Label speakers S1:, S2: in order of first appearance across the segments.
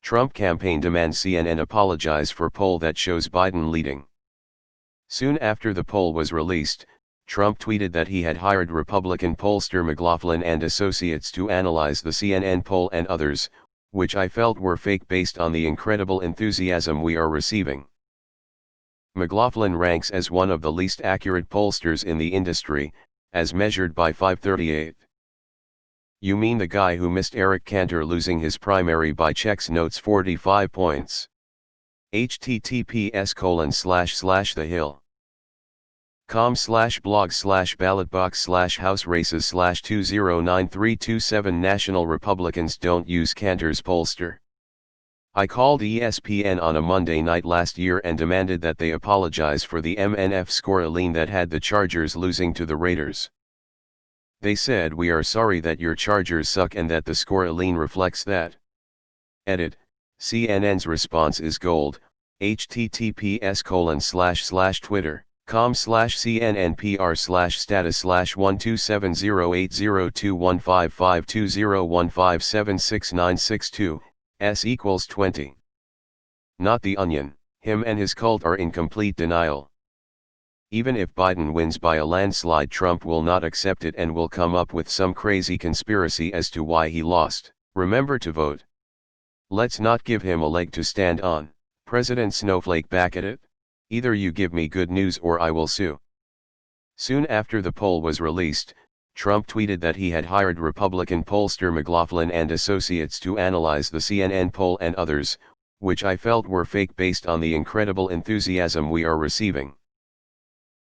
S1: Trump campaign demands CNN apologize for poll that shows Biden leading. Soon after the poll was released, Trump tweeted that he had hired Republican pollster McLaughlin and Associates to analyze the CNN poll and others, which I felt were fake based on the incredible enthusiasm we are receiving. McLaughlin ranks as one of the least accurate pollsters in the industry, as measured by 538. You mean the guy who missed Eric Cantor losing his primary by checks notes 45 points. https://thehill.com/blog/ballotbox/house races/209327 National Republicans don't use Cantor's pollster. I called ESPN on a Monday night last year and demanded that they apologize for the MNF scoreline that had the Chargers losing to the Raiders. They said, "We are sorry that your Chargers suck and that the scoreline reflects that." Edit. CNN's response is gold. https://twitter.com/cnnpr/status/1270802155201576962 s=20. Not the Onion. Him and his cult are in complete denial. Even if Biden wins by a landslide, Trump will not accept it and will come up with some crazy conspiracy as to why he lost. Remember to vote. Let's not give him a leg to stand on. President Snowflake back at it? Either you give me good news or I will sue. Soon after the poll was released, Trump tweeted that he had hired Republican pollster McLaughlin and Associates to analyze the CNN poll and others, which I felt were fake based on the incredible enthusiasm we are receiving.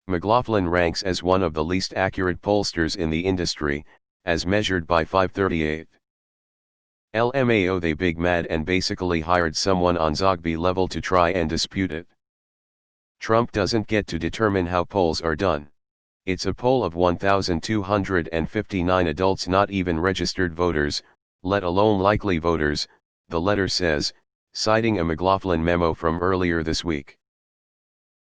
S1: McLaughlin ranks as one of the least accurate pollsters in the industry, as measured by 538. LMAO, they big mad and basically hired someone on Zogby level to try and dispute it. Trump doesn't get to determine how polls are done. It's a poll of 1,259 adults, not even registered voters, let alone likely voters, the letter says, citing a McLaughlin memo from earlier this week.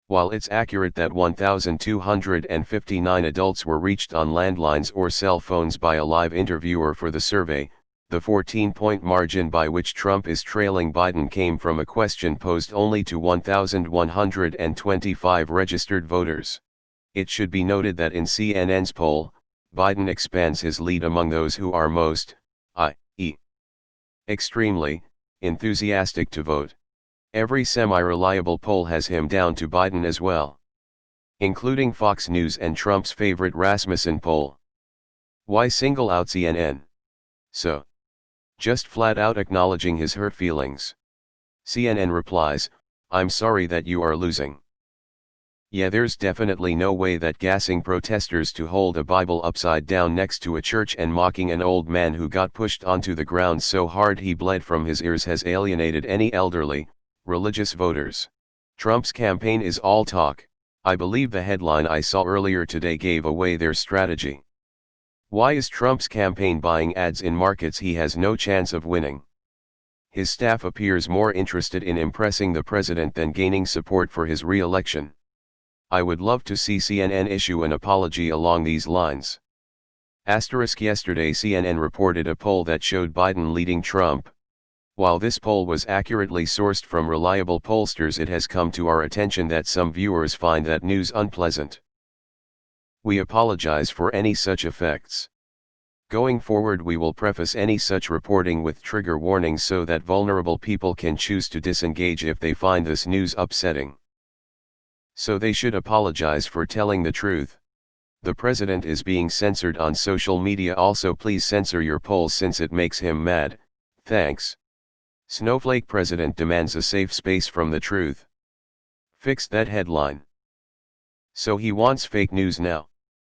S1: While it's accurate that 1,259 adults were reached on landlines or cell phones by a live interviewer for the survey, the 14-point margin by which Trump is trailing Biden came from a question posed only to 1,125 registered voters. It should be noted that in CNN's poll, Biden expands his lead among those who are most, i.e., extremely, enthusiastic to vote. Every semi-reliable poll has him down to Biden as well, including Fox News and Trump's favorite Rasmussen poll. Why single out CNN? So, just flat out acknowledging his hurt feelings. CNN replies, "I'm sorry that you are losing. Yeah, there's definitely no way that gassing protesters to hold a Bible upside down next to a church and mocking an old man who got pushed onto the ground so hard he bled from his ears has alienated any elderly, religious voters. Trump's campaign is all talk." I believe the headline I saw earlier today gave away their strategy. Why is Trump's campaign buying ads in markets he has no chance of winning? His staff appears more interested in impressing the president than gaining support for his re-election. I would love to see CNN issue an apology along these lines. Yesterday CNN reported a poll that showed Biden leading Trump. While this poll was accurately sourced from reliable pollsters, it has come to our attention that some viewers find that news unpleasant. We apologize for any such effects. Going forward, we will preface any such reporting with trigger warnings so that vulnerable people can choose to disengage if they find this news upsetting. So they should apologize for telling the truth. The president is being censored on social media. Also, please censor your polls since it makes him mad. Thanks. Snowflake president demands a safe space from the truth. Fix that headline. So he wants fake news now.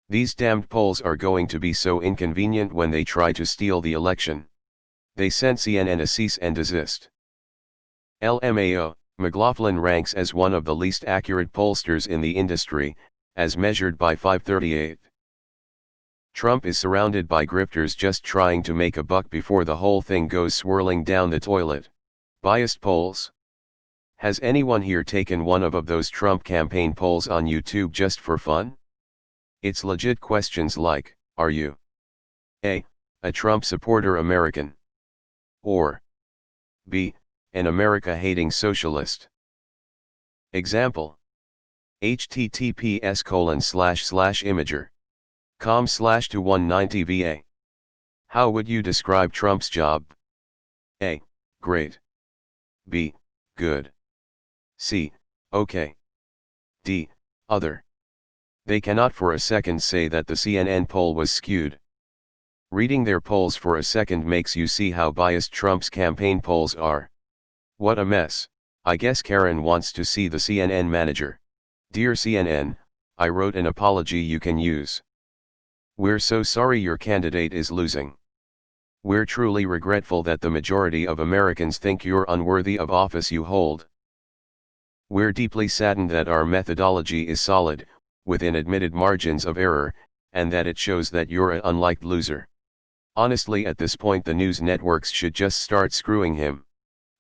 S1: These damned polls are going to be so inconvenient when they try to steal the election. They sent CNN a cease and desist. LMAO, McLaughlin ranks as one of the least accurate pollsters in the industry, as measured by 538. Trump is surrounded by grifters just trying to make a buck before the whole thing goes swirling down the toilet. Biased polls? Has anyone here taken one of those Trump campaign polls on YouTube just for fun? It's legit questions like, are you A. a Trump supporter American? Or B. an America-hating socialist. Example. https://imager.com/219va. How would you describe Trump's job? A. Great. B. Good. C. Okay. D. Other. They cannot for a second say that the CNN poll was skewed. Reading their polls for a second makes you see how biased Trump's campaign polls are. What a mess. I guess Karen wants to see the CNN manager. Dear CNN, I wrote an apology you can use. We're so sorry your candidate is losing. We're truly regretful that the majority of Americans think you're unworthy of office you hold. We're deeply saddened that our methodology is solid, within admitted margins of error, and that it shows that you're an unliked loser. Honestly, at this point the news networks should just start screwing him.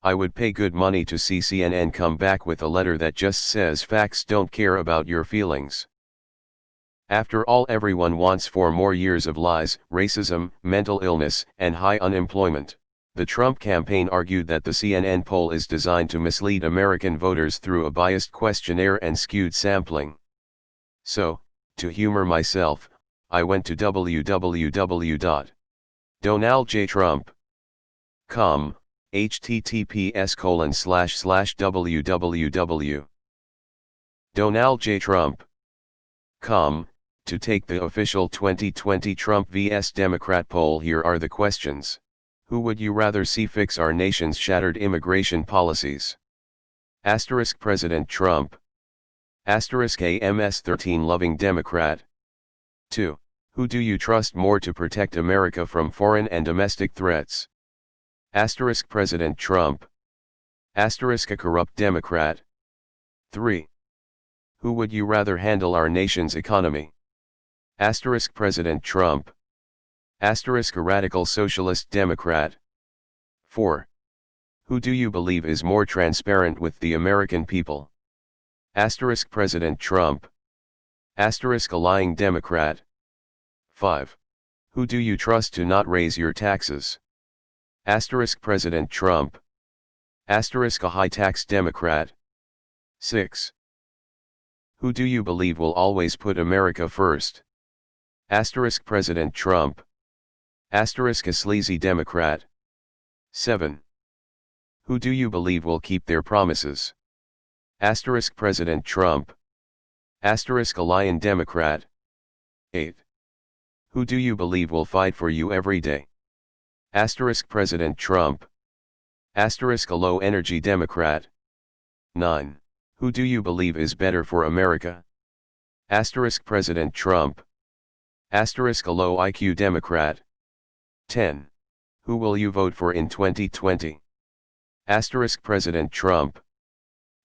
S1: I would pay good money to see CNN come back with a letter that just says facts don't care about your feelings. After all, everyone wants 4 more years of lies, racism, mental illness, and high unemployment. The Trump campaign argued that the CNN poll is designed to mislead American voters through a biased questionnaire and skewed sampling. So, to humor myself, I went to www.donaldjtrump.com, https://www.donaldjtrump.com, to take the official 2020 Trump vs. Democrat poll. Here are the questions. Who would you rather see fix our nation's shattered immigration policies? Asterisk President Trump. Asterisk a MS-13 loving Democrat. 2. Who do you trust more to protect America from foreign and domestic threats? Asterisk President Trump. Asterisk a corrupt Democrat. 3. Who would you rather handle our nation's economy? Asterisk President Trump. Asterisk a radical socialist Democrat. 4. Who do you believe is more transparent with the American people? Asterisk President Trump. Asterisk a lying Democrat. 5. Who do you trust to not raise your taxes? Asterisk President Trump. Asterisk a high tax Democrat. 6. Who do you believe will always put America first? Asterisk President Trump. Asterisk a sleazy Democrat. 7. Who do you believe will keep their promises? Asterisk President Trump. Asterisk a lying Democrat. 8. Who do you believe will fight for you every day? Asterisk President Trump. Asterisk a low energy Democrat. 9. Who do you believe is better for America? Asterisk President Trump. Asterisk a low IQ Democrat. 10. Who will you vote for in 2020? Asterisk President Trump.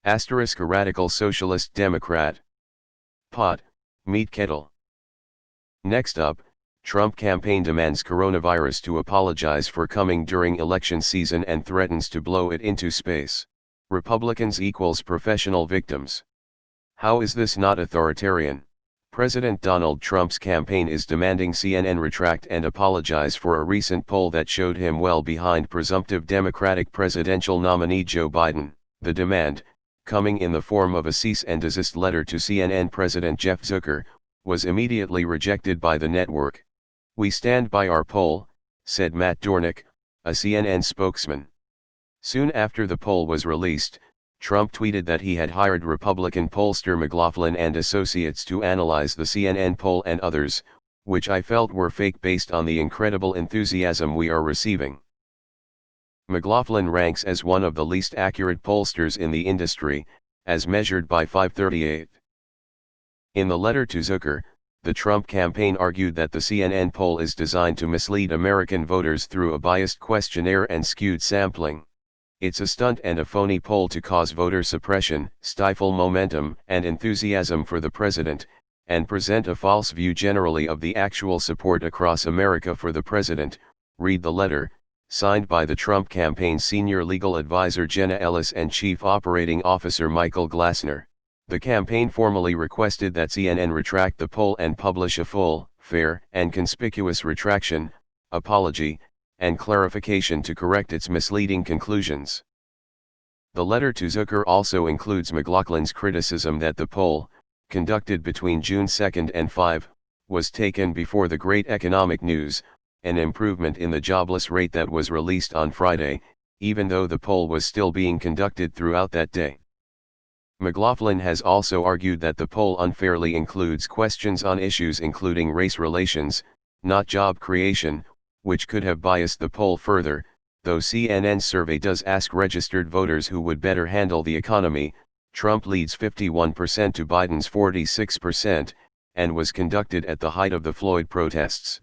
S1: Asterisk a radical socialist Democrat. Pot, meat kettle. Next up, Trump campaign demands coronavirus to apologize for coming during election season and threatens to blow it into space. Republicans equals professional victims. How is this not authoritarian? President Donald Trump's campaign is demanding CNN retract and apologize for a recent poll that showed him well behind presumptive Democratic presidential nominee Joe Biden. The demand, coming in the form of a cease and desist letter to CNN President Jeff Zucker, was immediately rejected by the network. "We stand by our poll," said Matt Dornick, a CNN spokesman. Soon after the poll was released, Trump tweeted that he had hired Republican pollster McLaughlin and Associates to analyze the CNN poll and others, which I felt were fake based on the incredible enthusiasm we are receiving. McLaughlin ranks as one of the least accurate pollsters in the industry, as measured by 538. In the letter to Zucker, the Trump campaign argued that the CNN poll is designed to mislead American voters through a biased questionnaire and skewed sampling. It's a stunt and a phony poll to cause voter suppression, stifle momentum and enthusiasm for the president, and present a false view generally of the actual support across America for the president. Read the letter, signed by the Trump campaign's senior legal advisor Jenna Ellis and Chief Operating Officer Michael Glassner. The campaign formally requested that CNN retract the poll and publish a full, fair, and conspicuous retraction, apology, and clarification to correct its misleading conclusions. The letter to Zucker also includes McLaughlin's criticism that the poll, conducted between June 2 and 5, was taken before the great economic news, an improvement in the jobless rate that was released on Friday, even though the poll was still being conducted throughout that day. McLaughlin has also argued that the poll unfairly includes questions on issues including race relations, not job creation, which could have biased the poll further, though CNN's survey does ask registered voters who would better handle the economy. Trump leads 51% to Biden's 46%, and was conducted at the height of the Floyd protests.